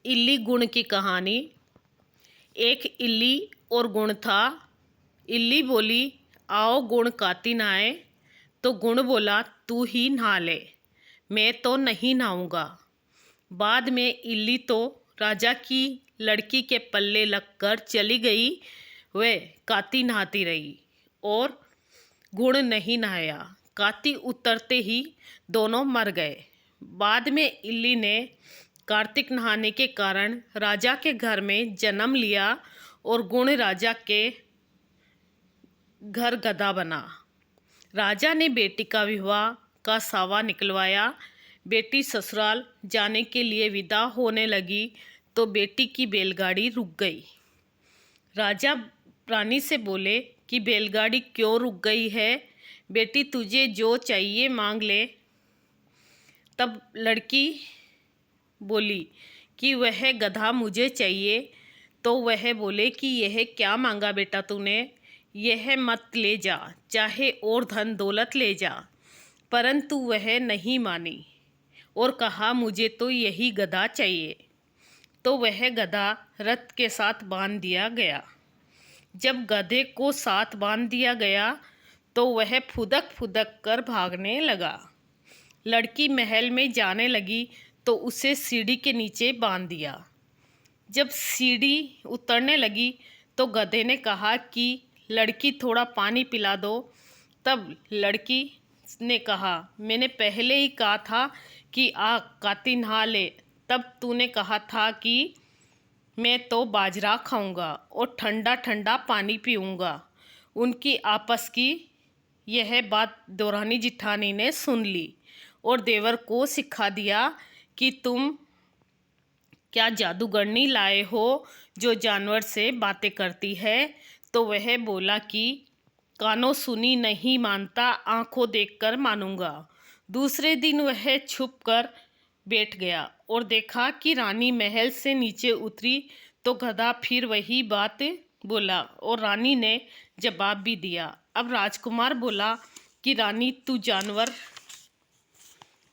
इल्ली गुण की कहानी। एक इल्ली और गुण था। इल्ली बोली, आओ गुण काती नहाए। तो गुण बोला, तू ही नहा ले, मैं तो नहीं नहाऊंगा। बाद में इल्ली तो राजा की लड़की के पल्ले लगकर चली गई। वह काती नहाती रही और गुण नहीं नहाया। काती उतरते ही दोनों मर गए। बाद में इल्ली ने कार्तिक नहाने के कारण राजा के घर में जन्म लिया और गुण राजा के घर गधा बना। राजा ने बेटी का विवाह का सावा निकलवाया। बेटी ससुराल जाने के लिए विदा होने लगी तो बेटी की बैलगाड़ी रुक गई। राजा रानी से बोले कि बैलगाड़ी क्यों रुक गई है, बेटी तुझे जो चाहिए मांग ले। तब लड़की बोली कि वह गधा मुझे चाहिए। तो वह बोले कि यह क्या मांगा बेटा तूने, यह मत ले जा, चाहे और धन दौलत ले जा। परंतु वह नहीं मानी और कहा मुझे तो यही गधा चाहिए। तो वह गधा रथ के साथ बांध दिया गया। जब गधे को साथ बांध दिया गया तो वह फुदक फुदक कर भागने लगा। लड़की महल में जाने लगी तो उसे सीढ़ी के नीचे बांध दिया। जब सीढ़ी उतरने लगी तो गधे ने कहा कि लड़की थोड़ा पानी पिला दो। तब लड़की ने कहा, मैंने पहले ही कहा था कि आ काती नहा ले, तब तूने कहा था कि मैं तो बाजरा खाऊंगा और ठंडा ठंडा पानी पीऊंगा। उनकी आपस की यह बात देवरानी जिठानी ने सुन ली और देवर को सिखा दिया कि तुम क्या जादूगरनी लाए हो जो जानवर से बातें करती है। तो वह बोला कि कानों सुनी नहीं मानता, आंखों देखकर मानूंगा। दूसरे दिन वह छुप कर बैठ गया और देखा कि रानी महल से नीचे उतरी तो गधा फिर वही बात बोला और रानी ने जवाब भी दिया। अब राजकुमार बोला कि रानी तू जानवर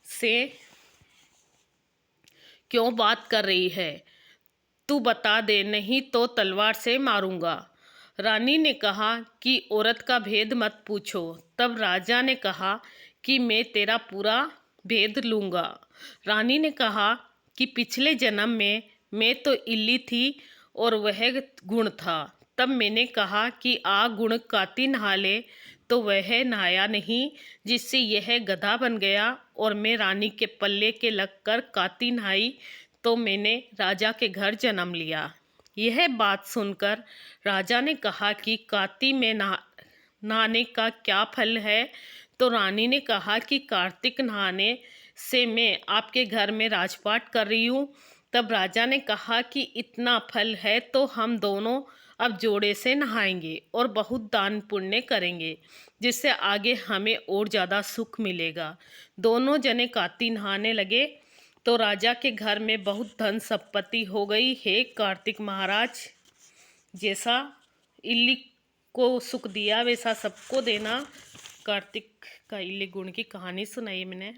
से क्यों बात कर रही है, तू बता दे, नहीं तो तलवार से मारूंगा। रानी ने कहा कि औरत का भेद मत पूछो। तब राजा ने कहा कि मैं तेरा पूरा भेद लूँगा। रानी ने कहा कि पिछले जन्म में मैं तो इल्ली थी और वह गुण था। तब मैंने कहा कि आ गुण काती नहा ले, तो वह नहाया नहीं, जिससे यह गधा बन गया और मैं रानी के पल्ले के लगकर काती नहाई तो मैंने राजा के घर जन्म लिया। यह बात सुनकर राजा ने कहा कि काती में नहाने का क्या फल है। तो रानी ने कहा कि कार्तिक नहाने से मैं आपके घर में राजपाट कर रही हूँ। तब राजा ने कहा कि इतना फल है तो हम दोनों अब जोड़े से नहाएंगे और बहुत दान पुण्य करेंगे, जिससे आगे हमें और ज़्यादा सुख मिलेगा। दोनों जने काती नहाने लगे तो राजा के घर में बहुत धन संपत्ति हो गई। हे कार्तिक महाराज, जैसा इल्ली को सुख दिया वैसा सबको देना। कार्तिक का इल्ली गुण की कहानी सुनाई मैंने।